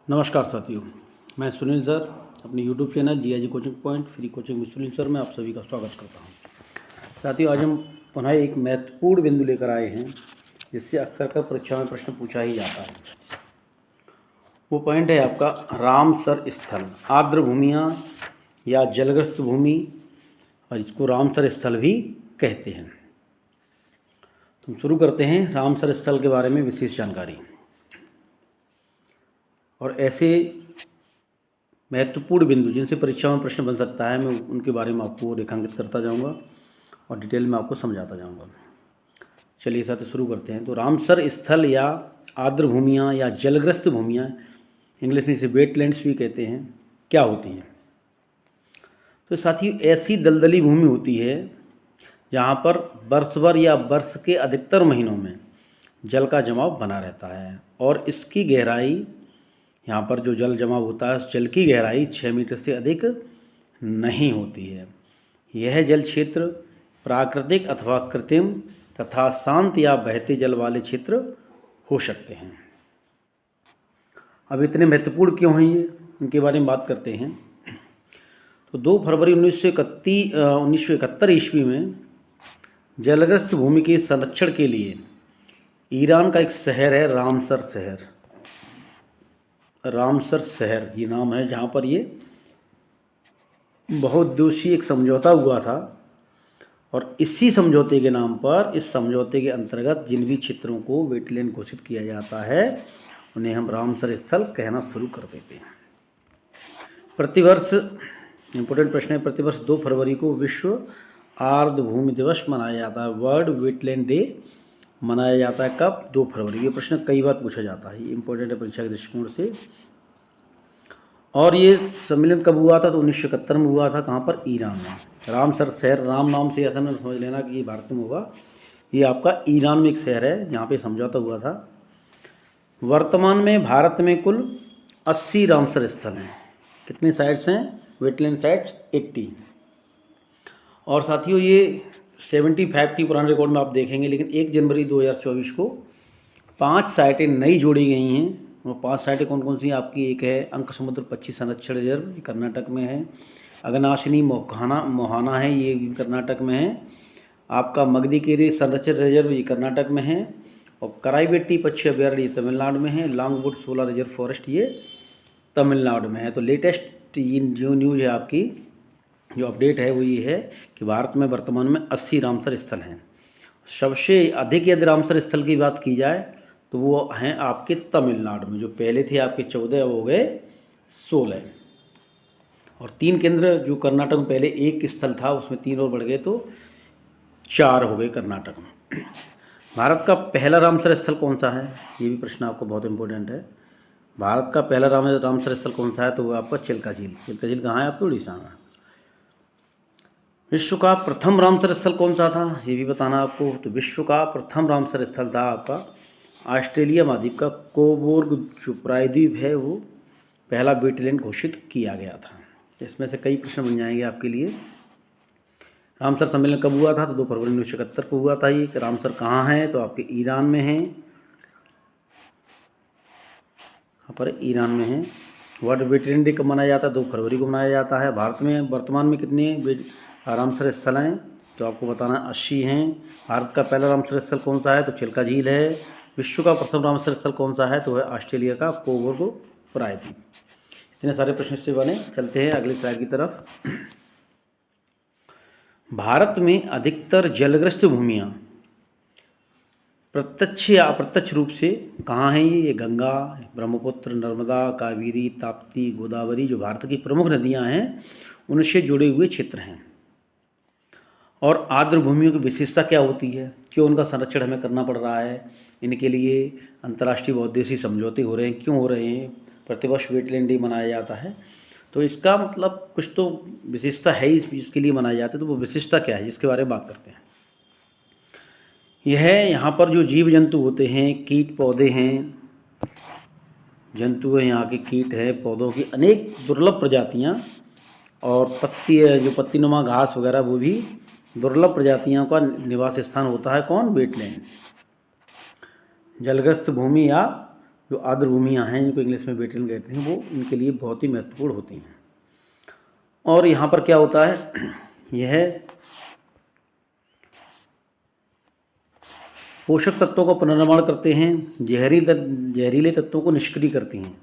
नमस्कार साथियों, मैं सुनील सर अपने YouTube channel GIG coaching point free coaching में सुनील सर में आप सभी का स्वागत करता हूं। साथियों, आज हम पुनः एक महत्वपूर्ण बिंदु लेकर आए हैं जिससे अक्सर कर परीक्षा में प्रश्न पूछा ही जाता है। वो पॉइंट है आपका रामसर स्थल, आर्द्र भूमियाँ या जलग्रस्त भूमि, और इसको रामसर स्थल भी कहते हैं। तो हम शुरू करते हैं रामसर स्थल के बारे में विशेष जानकारी। और ऐसे महत्वपूर्ण बिंदु जिनसे परीक्षा में प्रश्न बन सकता है, मैं उनके बारे में आपको रेखांकित करता जाऊंगा और डिटेल में आपको समझाता जाऊंगा। चलिए साथ शुरू करते हैं। तो रामसर स्थल या आर्द्र भूमियाँ या जलग्रस्त भूमियाँ, इंग्लिश में इसे वेटलैंड्स भी कहते हैं, क्या होती हैं? तो साथियों, ऐसी दलदली भूमि होती है जहाँ पर वर्ष भर या वर्ष के अधिकतर महीनों में जल का जमाव बना रहता है और इसकी गहराई, यहाँ पर जो जल जमाव होता है उस जल की गहराई 6 मीटर से अधिक नहीं होती है। यह जल क्षेत्र प्राकृतिक अथवा कृत्रिम तथा शांत या बहते जल वाले क्षेत्र हो सकते हैं। अब इतने महत्वपूर्ण क्यों हैं ये, इनके बारे में बात करते हैं। तो 2 फरवरी 1971 ईस्वी में जलग्रस्त भूमि के संरक्षण के लिए ईरान का एक शहर है रामसर शहर, रामसर शहर ये नाम है, जहाँ पर ये बहुउद्देशीय एक समझौता हुआ था। और इसी समझौते के नाम पर, इस समझौते के अंतर्गत जिन भी क्षेत्रों को वेटलैंड घोषित किया जाता है उन्हें हम रामसर स्थल कहना शुरू कर देते हैं। प्रतिवर्ष, इम्पोर्टेंट प्रश्न है, प्रतिवर्ष 2 फरवरी को विश्व आर्द्र भूमि दिवस मनाया जाता है। वर्ल्ड वेटलैंड डे मनाया जाता है कब? 2 फरवरी। ये प्रश्न कई बार पूछा जाता है, ये इंपॉर्टेंट है परीक्षा के दृष्टिकोण से। और ये सम्मेलन कब हुआ था? तो 1971 में हुआ था। कहाँ पर? ईरान में। रामसर शहर, राम नाम से ऐसा न समझ लेना कि ये भारत में होगा, ये आपका ईरान में एक शहर है जहाँ पे समझौता हुआ था। वर्तमान में भारत में कुल 80 रामसर स्थल हैं। कितने साइट्स हैं? Wetland sites 80। और साथियों, ये 75 थी पुराने रिकॉर्ड में आप देखेंगे, लेकिन 1 जनवरी 2024 को 5 साइटें नई जोड़ी गई हैं। वो 5 साइटें कौन कौन सी हैं आपकी? एक है अंक समुद्र पक्षी संरक्षण रिजर्व, ये कर्नाटक में है। अगनाशिनी मोहाना है, ये भी कर्नाटक में है। आपका मगदीकेरी संरक्षण रिजर्व, ये कर्नाटक में है। और कराईबेट्टी पक्षी अभयारण्य, ये तमिलनाडु में है। लॉन्गवुड सोलर रिजर्व फॉरेस्ट, ये तमिलनाडु में है। तो लेटेस्ट ये जो न्यूज़ है आपकी, जो अपडेट है वो ये है कि भारत में वर्तमान में 80 रामसर स्थल हैं। सबसे अधिक यदि रामसर स्थल की बात की जाए तो वो हैं आपके तमिलनाडु में, जो पहले थे आपके 14, अब हो गए 16। और 3 केंद्र, जो कर्नाटक में पहले 1 स्थल था उसमें 3 और बढ़ गए तो 4 हो गए कर्नाटक में। भारत का पहला रामसर स्थल कौन सा है? ये भी प्रश्न आपको बहुत इंपॉर्टेंट है। भारत का पहला रामसर स्थल कौन सा है? तो वो आपका चिल्का झील। चिल्का झील कहाँ है? आपको उड़ीसा में। विश्व का प्रथम रामसर स्थल कौन सा था? ये भी बताना आपको। तो विश्व का प्रथम रामसर स्थल था आपका ऑस्ट्रेलिया महाद्वीप का कोबोर्ग, जो प्रायद्वीप है, वो पहला वेटलैंड घोषित किया गया था। इसमें से कई प्रश्न बन जाएंगे आपके लिए। रामसर सम्मेलन कब हुआ था? तो 2 फरवरी 1971 को हुआ था। ये रामसर कहाँ है? तो आपके ईरान में है। यहाँ पर ईरान में है। वर्ल्ड वेटलैंड डे कब मनाया जाता है? 2 फरवरी को मनाया जाता है। भारत में वर्तमान में कितने रामसर स्थल हैं? तो आपको बताना 80 हैं। भारत का पहला रामसर स्थल कौन सा है? तो चिल्का झील है। विश्व का प्रथम रामसर स्थल कौन सा है? तो है ऑस्ट्रेलिया का कोबोर्ग प्रायद्वीप। इतने सारे प्रश्न से बने। चलते हैं अगली स्लाइड की तरफ। भारत में अधिकतर जलग्रस्त भूमियाँ प्रत्यक्ष या अप्रत्यक्ष रूप से कहाँ हैं? ये गंगा, ब्रह्मपुत्र, नर्मदा, कावेरी, ताप्ती, गोदावरी, जो भारत की प्रमुख नदियाँ हैं, उनसे जुड़े हुए क्षेत्र हैं। और आर्द्र भूमियों की विशेषता क्या होती है? क्यों उनका संरक्षण हमें करना पड़ रहा है? इनके लिए अंतर्राष्ट्रीय बहुउद्देशीय समझौते हो रहे हैं, क्यों हो रहे हैं? प्रतिवर्ष वेटलैंड डे मनाया जाता है। तो इसका मतलब कुछ तो विशेषता है इसके लिए मनाया जाता है। तो वो विशेषता क्या है, जिसके बारे में बात करते हैं। यह यहाँ पर जो जीव जंतु होते हैं, कीट पौधे हैं, जंतु हैं, यहाँ के कीट हैं, पौधों की अनेक दुर्लभ प्रजातियाँ, और पत्ती, जो पत्तीनुमा घास वगैरह, वो भी दुर्लभ प्रजातियों का निवास स्थान होता है। कौन? वेटलैंड। जलग्रस्त भूमि या जो आर्द्रभूमियाँ हैं, जिनको इंग्लिश में वेटलैंड कहते हैं, वो इनके लिए बहुत ही महत्वपूर्ण होती हैं। और यहाँ पर क्या होता है, यह पोषक तत्वों का पुनर्निर्माण करते हैं, जहरीले तत्वों को निष्क्रिय करती हैं।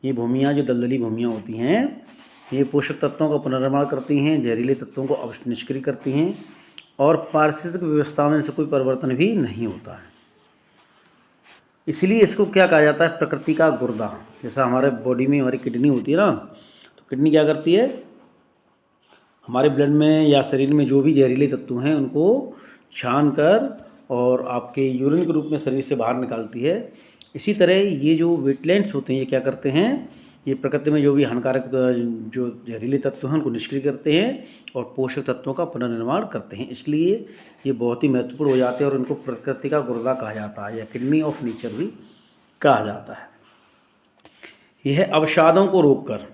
ये भूमियाँ जो दलदली भूमियाँ होती हैं, ये पोषक तत्वों का पुनर्निर्माण करती हैं, जहरीले तत्वों को निष्क्रिय करती हैं, और पारिस्थितिक व्यवस्था में से कोई परिवर्तन भी नहीं होता है। इसलिए इसको क्या कहा जाता है, प्रकृति का गुर्दा। जैसा हमारे बॉडी में हमारी किडनी होती है ना, तो किडनी क्या करती है, हमारे ब्लड में या शरीर में जो भी जहरीले तत्व हैं उनको छान कर और आपके यूरिन के रूप में शरीर से बाहर निकालती है। इसी तरह ये जो वेटलैंड्स होते हैं, ये क्या करते हैं, ये प्रकृति में जो भी हानिकारक जो जहरीले तत्व हैं उनको निष्क्रिय करते हैं और पोषक तत्वों का पुनर्निर्माण करते हैं। इसलिए ये बहुत ही महत्वपूर्ण हो जाते हैं और इनको प्रकृति का गुर्दा कहा जाता है या किडनी ऑफ नेचर भी कहा जाता है। यह अवसादों को रोककर,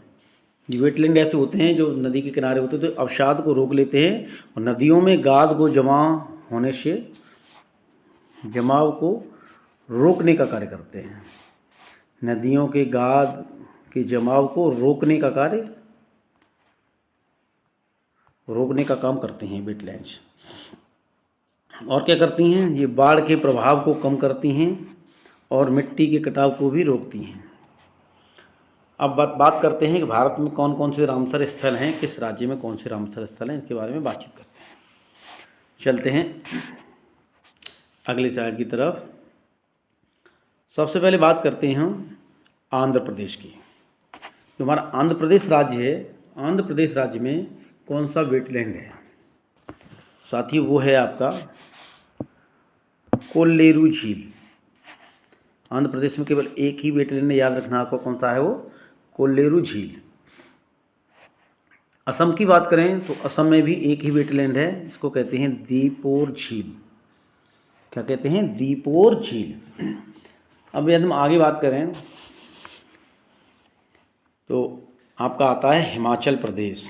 ये वेटलैंड ऐसे होते हैं जो नदी के किनारे होते हैं, तो अवसाद को रोक लेते हैं और नदियों में गाद को जमा होने से जमाव को रोकने का कार्य करते हैं। नदियों के गाद के जमाव को रोकने का काम करते हैं वेटलैंड्स। और क्या करती हैं, ये बाढ़ के प्रभाव को कम करती हैं और मिट्टी के कटाव को भी रोकती हैं। अब बात करते हैं कि भारत में कौन कौन से रामसर स्थल हैं, किस राज्य में कौन से रामसर स्थल हैं, इसके बारे में बातचीत करते हैं। चलते हैं अगली स्लाइड की तरफ। सबसे पहले बात करते हैं हम आंध्र प्रदेश की। जो हमारा आंध्र प्रदेश राज्य है, आंध्र प्रदेश राज्य में कौन सा वेटलैंड है साथियों, वो है आपका कोल्लेरू झील। आंध्र प्रदेश में केवल एक ही वेटलैंड है, याद रखना आपको, कौन सा है वो, कोल्लेरू झील। असम की बात करें तो असम में भी एक ही वेटलैंड है, इसको कहते हैं दीपोर झील। क्या कहते हैं, दीपोर झील। अब यदि हम आगे बात करें तो आपका आता है हिमाचल प्रदेश।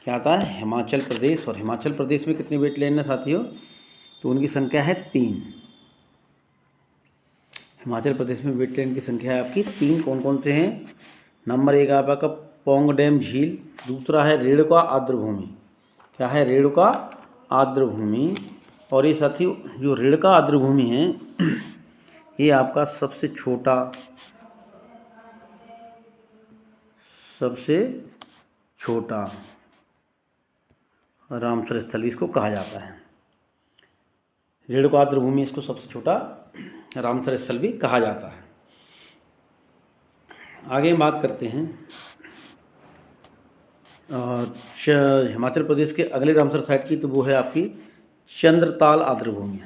क्या आता है, हिमाचल प्रदेश। और हिमाचल प्रदेश में कितने वेटलैंड हैं साथियों, तो उनकी संख्या है 3। हिमाचल प्रदेश में वेटलैंड की संख्या है आपकी 3। कौन कौन से हैं, नंबर 1 आपका पौंग डैम झील, दूसरा है रेणुका आर्द्रभूमि। क्या है, रेणुका आर्द्रभूमि। और ये साथियों जो रेणुका आर्द्रभूमि है ये आपका सबसे छोटा रामसर स्थल इसको कहा जाता है। रेणुका आर्द्रभूमि इसको सबसे छोटा रामसर स्थल भी कहा जाता है। आगे हम बात करते हैं हिमाचल प्रदेश के अगले रामसर साइट की, तो वो है आपकी चंद्रताल आर्द्रभूमि।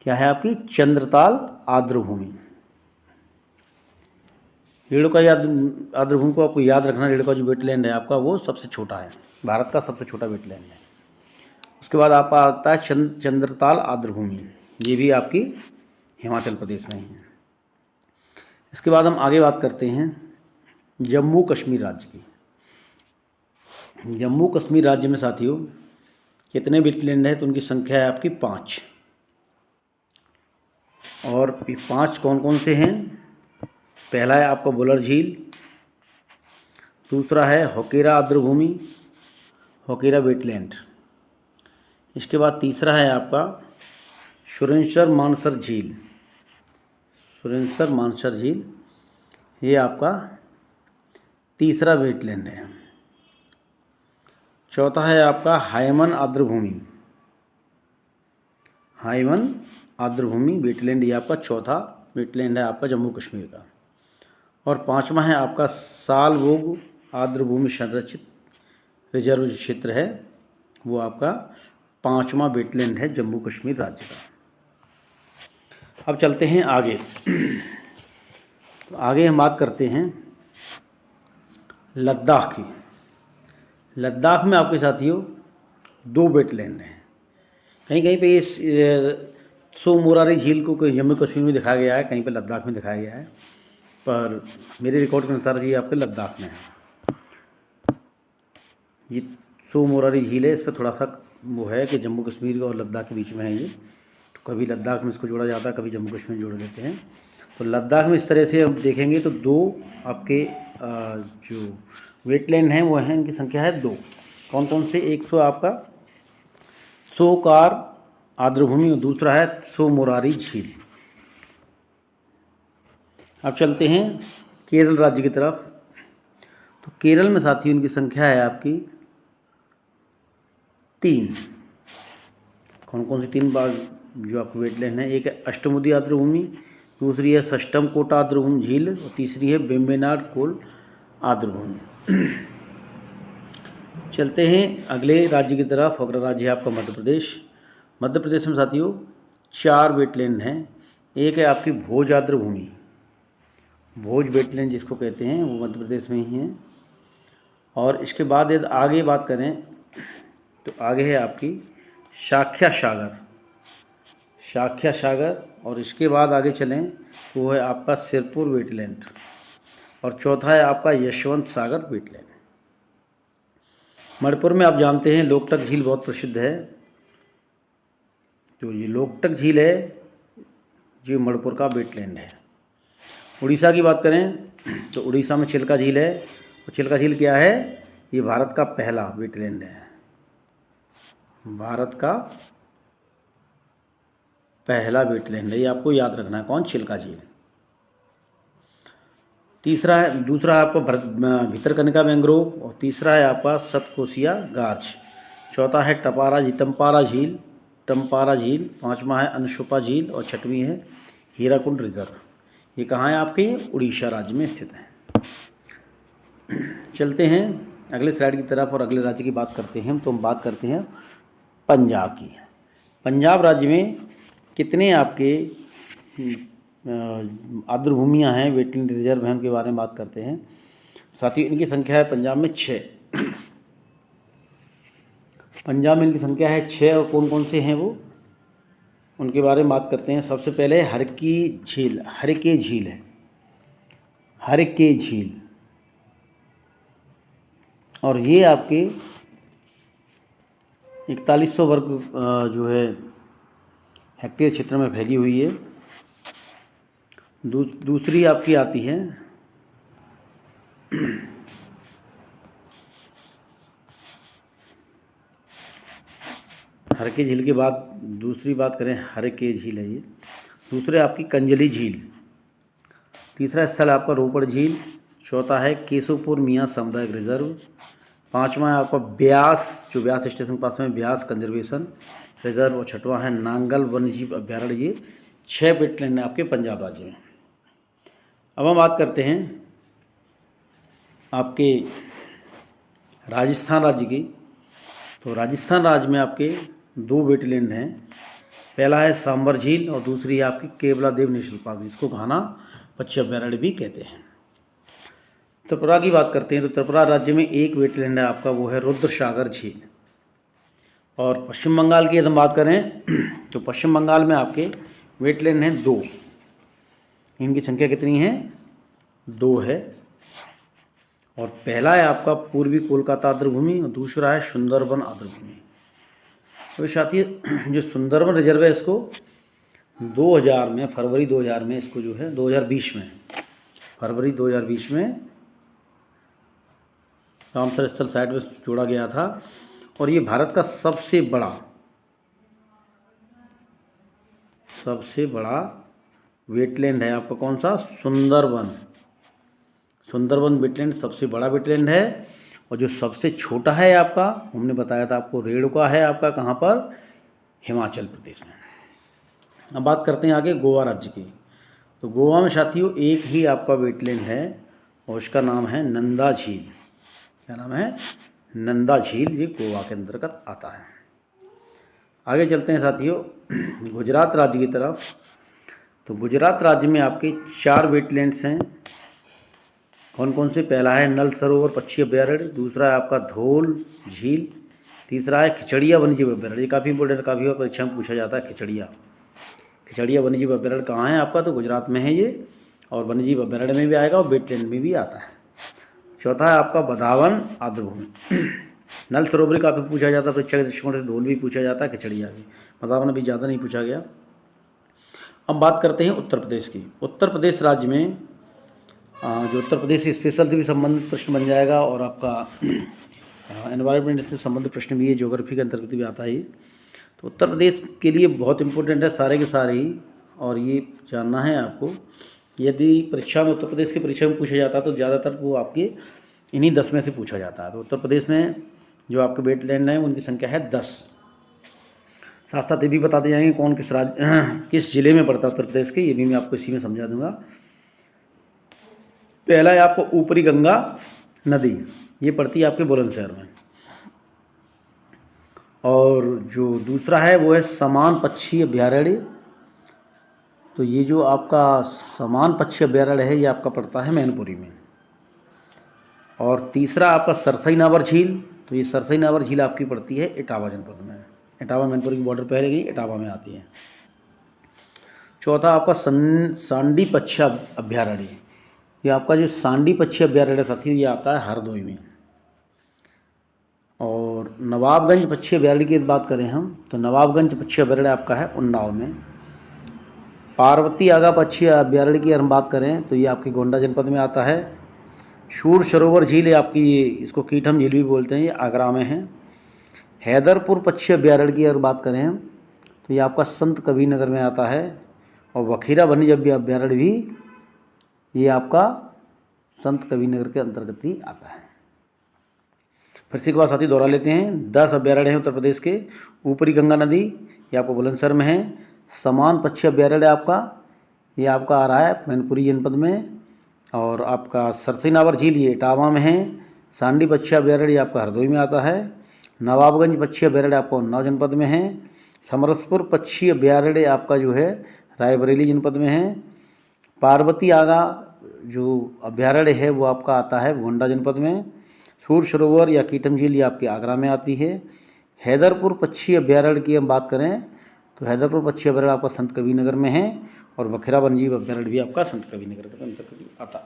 क्या है आपकी, चंद्रताल आर्द्रभूमि। रेणुका आर्द्रभूमि को आपको याद रखना, रेणुका जो वेटलैंड है आपका वो सबसे छोटा है, भारत का सबसे छोटा वेटलैंड है। उसके बाद आपका आता है चंद्रताल आर्द्रभूमि, ये भी आपकी हिमाचल प्रदेश में है। इसके बाद हम आगे बात करते हैं जम्मू कश्मीर राज्य की। जम्मू कश्मीर राज्य में साथियों कितने वेटलैंड है, तो उनकी संख्या है आपकी 5। और 5 कौन कौन से हैं, पहला है आपका बुलर झील, दूसरा है होकेरा आर्द्रभूमि, होकेरा वेटलैंड। इसके बाद तीसरा है आपका सुरेंसर मानसर झील, सुरेंसर मानसर झील, ये आपका तीसरा वेटलैंड है। चौथा है आपका हायमन आर्द्रभूमि, हायमन आर्द्रभूमि वेटलैंड, ये आपका चौथा वेटलैंड है आपका जम्मू कश्मीर का। और 5वां है आपका सालबोग आर्द्रभूमि संरक्षित रिजर्व क्षेत्र है, वो आपका 5वां वेटलैंड है जम्मू कश्मीर राज्य का। अब चलते हैं आगे। तो आगे हम बात करते हैं लद्दाख की। लद्दाख में आपके साथियों 2 वेटलैंड हैं। कहीं कहीं पे इस सो मोरारी झील को कहीं जम्मू कश्मीर में दिखाया गया है, कहीं पे लद्दाख में दिखाया गया है, पर मेरे रिकॉर्ड के अनुसार ये आपके लद्दाख में है। ये सो मोरारी झील है, इस पर थोड़ा सा वो है कि जम्मू कश्मीर और लद्दाख के बीच में है ये, तो कभी लद्दाख में इसको जोड़ा जाता है, कभी जम्मू कश्मीर जोड़ देते हैं। तो लद्दाख में इस तरह से हम देखेंगे तो दो आपके जो वेटलैंड हैं वो हैं, इनकी संख्या है 2। कौन कौन से? एक तो आपका सोकार आर्द्रभूमि और दूसरा है सोमोरारी झील। अब चलते हैं केरल राज्य की तरफ। तो केरल में साथियों इनकी संख्या है आपकी 3। कौन कौन सी 3 बार जो आपको वेटलैंड है? एक है अष्टमुदी आर्द्रभूमि, दूसरी है सष्टम कोटा आर्द्रभूमि झील और तीसरी है बेम्बेनाड कोल आर्द्रभूमि। चलते हैं अगले राज्य की तरफ। अगला राज्य है आपका मध्य प्रदेश। मध्य प्रदेश में साथियों 4 वेटलैंड हैं। एक है आपकी भोज आर्द्रभूमि, भोज वेटलैंड जिसको कहते हैं, वो मध्य प्रदेश में ही है। और इसके बाद यदि आगे बात करें तो आगे है आपकी शाख्या सागर, शाख्या सागर। और इसके बाद आगे चलें तो वो है आपका सिरपुर वेटलैंड और चौथा है आपका यशवंत सागर वेटलैंड। मणिपुर में आप जानते हैं लोकटक झील बहुत प्रसिद्ध है। तो ये लोकटक झील है जो मणिपुर का वेटलैंड है। उड़ीसा की बात करें तो उड़ीसा में चिल्का झील है। और चिल्का झील क्या है? ये भारत का पहला वेटलैंड है, भारत का पहला वेटलैंड है, ये आपको याद रखना है। कौन? चिल्का झील। दूसरा है आपका भितरकनिका मैंग्रोव और तीसरा है आपका सतकोसिया गार्च। चौथा है टम्पारा झील। पांचवा है अनशुपा झील और छठवीं है हीराकुंड रिजर्व। ये कहाँ है आपके? उड़ीसा राज्य में स्थित है। चलते हैं अगले स्लाइड की तरफ और अगले राज्य की बात करते हैं। तो हम बात करते हैं पंजाब की। पंजाब राज्य में कितने आपके आर्द्रभूमियाँ हैं, वेटलैंड रिजर्व हैं, उनके बारे में बात करते हैं। साथ ही इनकी संख्या है पंजाब में 6। पंजाब में इनकी संख्या है 6 और कौन कौन से हैं वो, उनके बारे में बात करते हैं। सबसे पहले हरके झील है, हरके झील। और ये आपके 4100 वर्ग जो है हेक्टेयर क्षेत्र में फैली हुई है। दूसरी आपकी आती है हरके झील के बाद दूसरी बात करें, हरके झील है ये। दूसरे आपकी कंजली झील। तीसरा स्थल आपका रोपड़ झील। चौथा है केशवपुर मियाँ सामुदायिक रिजर्व। पांचवा है आपका ब्यास, जो ब्यास स्टेशन के पास में ब्यास कंजर्वेशन रिजर्व। और छठवां है नांगल वन्यजीव अभ्यारण्य। ये 6 वेटलैंड है आपके पंजाब राज्य में। अब हम बात करते हैं आपके राजस्थान राज्य की। तो राजस्थान राज्य में आपके 2 वेटलैंड हैं। पहला है सांबर झील और दूसरी है आपकी केवला देव नेशनल पार्क, जिसको घाना पक्षी अभ्यारण्य भी कहते हैं। त्रिपुरा की बात करते हैं तो त्रिपुरा राज्य में एक वेटलैंड है आपका, वो है रुद्रसागर झील। और पश्चिम बंगाल की यदि हम बात करें तो पश्चिम बंगाल में आपके वेटलैंड हैं 2। इनकी संख्या कितनी है? 2 है। और पहला है आपका पूर्वी कोलकाता आर्द्रभूमि और दूसरा है सुंदरबन आर्द्रभूमि। तो साथी जो सुंदरबन रिजर्व है इसको 2000 में, फरवरी 2000 में इसको जो है 2020 में, फरवरी 2020 में रामसर स्थल साइट में जोड़ा गया था। और ये भारत का सबसे बड़ा वेटलैंड है आपका। कौन सा? सुंदरबन वेटलैंड सबसे बड़ा वेटलैंड है। और जो सबसे छोटा है आपका, हमने बताया था आपको, रेणुका है आपका। कहाँ पर? हिमाचल प्रदेश में। अब बात करते हैं आगे गोवा राज्य की। तो गोवा में साथियों एक ही आपका वेटलैंड है और उसका नाम है नंदा झील। क्या नाम है? नंदा झील। ये गोवा के अंतर्गत आता है। आगे चलते हैं साथियों गुजरात राज्य की तरफ। तो गुजरात राज्य में आपके 4 वेटलैंड्स हैं। कौन कौन से? पहला है नल सरोवर पक्षी अभ्यारण्य। दूसरा है आपका धोल झील। तीसरा है खिचड़िया वन्यजीव अभ्यारण्य। ये काफ़ी इंपॉर्टेंट, काफ़ी बार परीक्षा में पूछा जाता है। खिचड़िया वन्यजीव अभ्यारण्य कहाँ है आपका? तो गुजरात में है ये। और वन्यजीव अभ्यारण्य में भी आएगा और वेटलैंड में भी आता है। चौथा है आपका बदावन आर्द्रभूमि। नल सरोवर काफ़ी पूछा जाता है परीक्षा के दृष्टिकोण से, धोल भी पूछा जाता है, खिचड़िया भी। बदावन भी ज़्यादा नहीं पूछा गया। अब बात करते हैं उत्तर प्रदेश की। उत्तर प्रदेश राज्य में जो उत्तर प्रदेश से स्पेशल से भी संबंधित प्रश्न बन जाएगा और आपका एनवायरनमेंट से संबंधित प्रश्न भी है, ज्योग्राफी के अंतर्गत भी आता है ये। तो उत्तर प्रदेश के लिए बहुत इंपॉर्टेंट है सारे के सारे ही, और ये जानना है आपको। यदि परीक्षा में उत्तर प्रदेश की परीक्षा में पूछा जाता है तो ज़्यादातर वो आपके इन्हीं 10 में से पूछा जाता है। तो उत्तर प्रदेश में जो आपके वेटलैंड हैं उनकी संख्या है 10। साथ साथ ये भी बताते जाएंगे कौन किस राज्य किस जिले में पड़ता है उत्तर प्रदेश के, ये भी मैं आपको इसी में समझा दूंगा। पहला है आपको ऊपरी गंगा नदी, ये पड़ती है आपके बुलंदशहर में। और जो दूसरा है वो है समान पक्षी अभ्यारण्य, तो ये जो आपका समान पक्षी अभ्यारण्य है ये आपका पड़ता है मैनपुरी में। और तीसरा आपका सरसई नावर झील, तो ये सरसई नावर झील आपकी पड़ती है इटावा जनपद में। इटावा मैनपुरी की बॉर्डर पहले गई, इटावा में आती है। चौथा आपका सांडी पक्षी अभ्यारण्य, ये आपका जो सांडी पक्षी अभ्यारण्य साथी ये आता है हरदोई में। और नवाबगंज पक्षी अभ्यारण्य की बात करें हम तो नवाबगंज पक्षी अभ्यारण्य आपका है उन्नाव में। पार्वती आगा पक्षी अभ्यारण्य की हम बात करें तो ये आपके गोंडा जनपद में आता है। शूर सरोवर झील है आपकी, इसको कीटम झील भी बोलते हैं, ये आगरा में है। हैदरपुर पक्षी अभ्यारण्य की अगर बात करें हम तो ये आपका संत कबीरनगर में आता है। और वखीरा वन्यजीव अभ्यारण्य भी ये आपका संत कबीरनगर के अंतर्गत ही आता है। फिर से एक बार साथी दोहरा लेते हैं। 10 अभ्यारण्य हैं उत्तर प्रदेश के। ऊपरी गंगा नदी ये आपको बुलंदशहर में है। समान पक्षी अभ्यारण्य आपका ये आपका आ रहा है मैनपुरी जनपद में। और आपका सरसई नावर झील ये इटावा में है। सांडी पक्षी अभ्यारण्य आपका हरदोई में आता है। नवाबगंज पक्षी अभ्यारण्य आपका उन्नाव जनपद में है। समरसपुर पक्षी अभ्यारण्य आपका जो है रायबरेली जनपद में है। पार्वती आगा जो अभ्यारण्य है वो आपका आता है गोंडा जनपद में। सूर सरोवर या कीटम झील ये आपके आगरा में आती है। हैदरपुर पक्षी अभ्यारण्य की हम बात करें तो हैदरपुर पक्षी अभ्यारण्य आपका संत कबीरनगर में है। और वखीरा वन्यजीव अभ्यारण्य भी आपका संत कबीरनगर के अंतर्गत आता।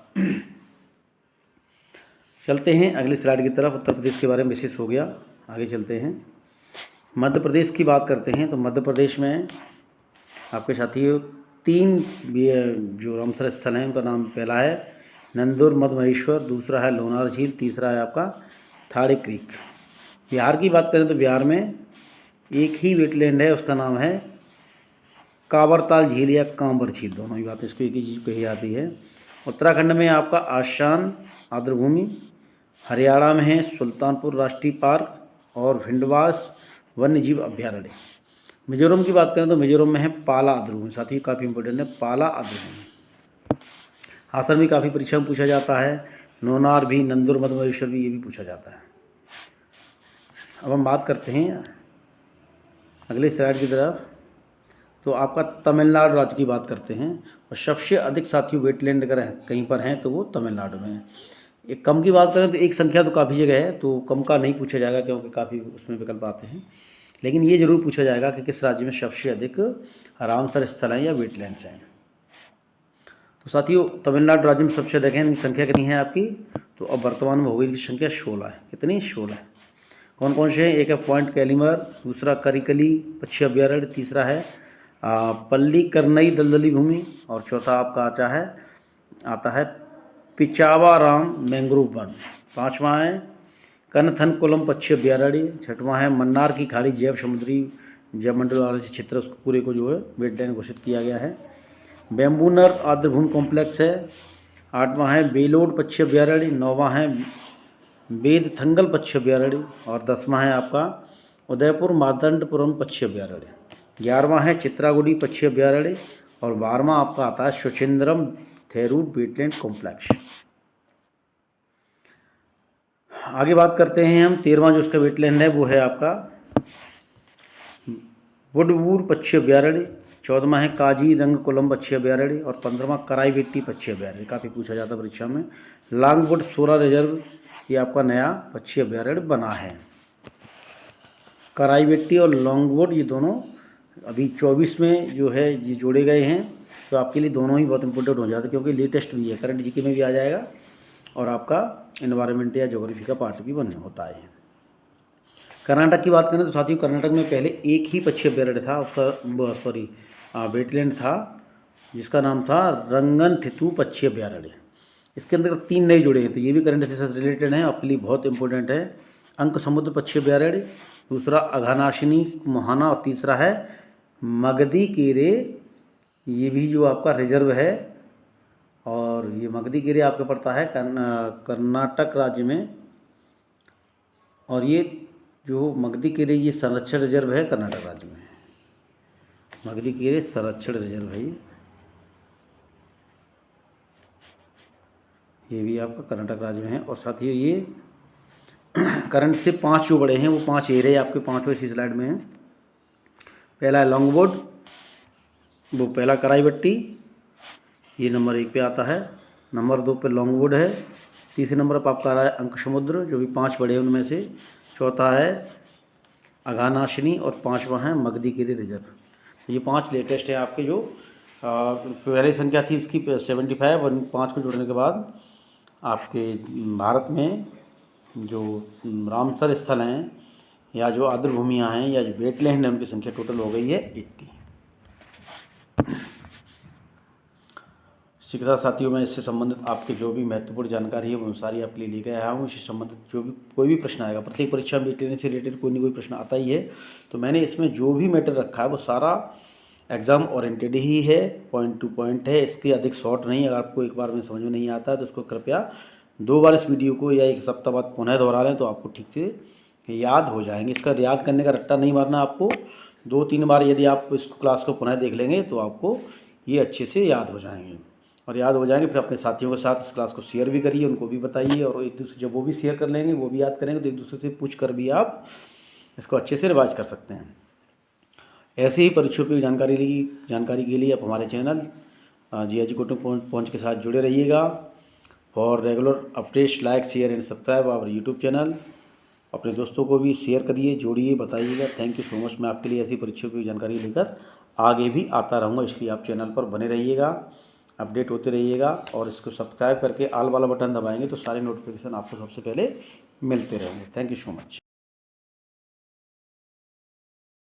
चलते हैं अगली स्लाइड की तरफ। उत्तर प्रदेश के बारे में विशेष हो गया, आगे चलते हैं। मध्य प्रदेश की बात करते हैं तो मध्य प्रदेश में आपके साथियों 3 जो रामसर स्थल हैं उनका नाम पहला है नंदुर मद महेश्वर, दूसरा है लोनार झील, तीसरा है आपका थाड़ी क्रीक। बिहार की बात करें तो बिहार में एक ही वेटलैंड है, उसका नाम है कांवरताल झील या कांवर झील, दोनों ही बात इसको एक ही चीज़ कही जाती है। उत्तराखंड में आपका आशान आर्द्रभूमि, हरियाणा में है सुल्तानपुर राष्ट्रीय पार्क और भिंडवास वन्यजीव अभ्यारण्य। मिजोरम की बात करें तो मिजोरम में है पाला आर्द्रभूमि, साथ ही काफ़ी इंपॉर्टेंट है पाला आर्द्रभूमि। हासन भी काफ़ी परीक्षा में पूछा जाता है, नोनार भी, नंदुर मद महेश्वर भी, ये भी पूछा जाता है। अब हम बात करते हैं अगले स्लाइड की तरफ। तो आपका तमिलनाडु राज्य की बात करते हैं और सबसे अधिक साथियों वेटलैंड अगर कहीं पर हैं तो वो तमिलनाडु में है। एक कम की बात करें तो एक संख्या तो काफ़ी जगह है, तो कम का नहीं पूछा जाएगा क्योंकि काफ़ी उसमें विकल्प आते हैं। लेकिन ये जरूर पूछा जाएगा कि किस राज्य में सबसे अधिक रामसर स्थल हैं या वेटलैंड्स हैं। तो साथियों तमिलनाडु राज्य में सबसे अधिक है, इनकी संख्या कितनी है आपकी, तो अब वर्तमान में हो गई इनकी संख्या 16 है। कितनी? 16। कौन कौन से हैं? एक है पॉइंट कैलिमर, दूसरा करिकली पक्षी अभ्यारण्य, तीसरा है पल्ली करनई दलदली भूमि, और चौथा आपका आता है पिचावाराम मैंग्रोव वन। 5वां है कनथनकुलम पक्षी अभ्यारण्य। 6वां है मन्नार की खाड़ी जैव समुद्री जैव मंडल वाले क्षेत्र, उसको पूरे को जो है वेटलैंड घोषित किया गया है। बेम्बूनर आर्द्रभूमि कॉम्प्लेक्स है। 8वां है बेलोड पक्षी अभ्यारण्य। 9वां है बेदथंगल पक्षी अभ्यारण्य और 10वां है आपका उदयपुर मार्तंडपुरम पक्षी अभ्यारण्य। 11वां है चित्रागुड़ी पक्षी अभ्यारण्य और 12वां आपका आता है सुचिंद्रम थेरूर वेटलैंड कॉम्प्लेक्स। आगे बात करते हैं हम 13वां जो उसका वेटलैंड है वो है आपका वुडवूर पक्षी अभ्यारण्य। 14वां है काजी रंगकुलम पक्षी अभ्यारण्य और 15वां कराईवेट्टी पक्षी अभ्यारण्य, काफ़ी पूछा जाता है परीक्षा में। लांगवुड सोरा रिजर्व ये आपका नया पक्षी अभ्यारण्य बना है। कराईवेट्टी और लॉन्गवुड ये दोनों अभी 24 में जो है ये जोड़े गए हैं, तो आपके लिए दोनों ही बहुत इंपॉर्टेंट हो जाते हैं क्योंकि लेटेस्ट भी है, करंट जीके में भी आ जाएगा और आपका एनवायरनमेंट या ज्योग्राफी का पार्ट भी बन होता है। कर्नाटक की बात करें तो साथियों कर्नाटक में पहले एक ही पक्षी अभ्यारण्य था, उसका वेटलैंड था जिसका नाम था रंगन थितू पक्षी अभ्यारण्य। इसके अंदर 3 नए जुड़े हैं, तो ये भी करंट अफेयर से रिलेटेड हैं, आपके लिए बहुत इंपॉर्टेंट है। अंक समुद्र पक्षी अभ्यारण्य, दूसरा अघानाशिनी मोहाना और तीसरा है मगधी केरे। ये भी जो आपका रिजर्व है, और ये मगधी केरे आपका पड़ता है कर्नाटक राज्य में, और ये जो मगधी केरे ये संरक्षण रिजर्व है कर्नाटक राज्य में। मगधी केरे संरक्षण रिजर्व है ये भी आपका कर्नाटक राज्य में है। और साथ ही ये करंट से 5 जो बड़े हैं वो 5 एरिया आपके 5वें इसी स्लाइड में हैं। पहला है लॉन्गवुड, वो पहला कराईवट्टी, ये नंबर 1 पे आता है। नंबर 2 पे लॉन्गवुड है। तीसरे नंबर पर आपका आ रहा है अंक समुद्र, जो भी 5 बड़े हैं उनमें से। चौथा है अघानाशिनी और 5वां है मगधी केरे रिजर्व। तो ये 5 लेटेस्ट हैं आपके, जो पहली संख्या थी इसकी 75, और 5 को जोड़ने के बाद आपके भारत में जो रामसर स्थल हैं या जो आर्द्र भूमियाँ हैं या जो वेटलैंड है उनकी संख्या टोटल हो गई है 80। शिक्षा साथियों में इससे संबंधित आपके जो भी महत्वपूर्ण जानकारी है वो सारी आपके लिए लेकर आया हूँ। इससे संबंधित जो भी कोई भी प्रश्न आएगा, प्रत्येक परीक्षा में वेटलैंड से रिलेटेड कोई ना कोई प्रश्न आता ही है, तो मैंने इसमें जो भी मैटर रखा है वो सारा एग्ज़ाम ओरिएंटेड ही है, पॉइंट टू पॉइंट है, इसके अधिक शॉर्ट नहीं। अगर आपको एक बार में समझ में नहीं आता है तो इसको कृपया 2 बार इस वीडियो को या 1 सप्ताह बाद पुनः दोहरा लें, तो आपको ठीक से याद हो जाएंगे। इसका याद करने का रट्टा नहीं मारना आपको, 2-3 बार यदि आप इस क्लास को पुनः देख लेंगे तो आपको ये अच्छे से याद हो जाएंगे। और याद हो जाएंगे फिर अपने साथियों के साथ इस क्लास को शेयर भी करिए, उनको भी बताइए, और एक दूसरे जब वो भी शेयर कर लेंगे वो भी याद करेंगे तो एक दूसरे से पूछ कर भी आप इसको अच्छे से रिवाइज कर सकते हैं। ऐसे ही परीक्षाओं की जानकारी के लिए आप हमारे चैनल GIG कोचिंग पहुंच के साथ जुड़े रहिएगा। For regular updates like share and subscribe our YouTube channel. अपने दोस्तों को भी शेयर करिए, जोड़िए, बताइएगा। Thank you so much. मैं आपके लिए ऐसी परीक्षाओं की जानकारी लेकर आगे भी आता रहूँगा, इसलिए आप चैनल पर बने रहिएगा, अपडेट होते रहिएगा, और इसको सब्सक्राइब करके ऑल वाला बटन दबाएंगे तो सारे नोटिफिकेशन आपको सबसे पहले मिलते रहेंगे। Thank you so much.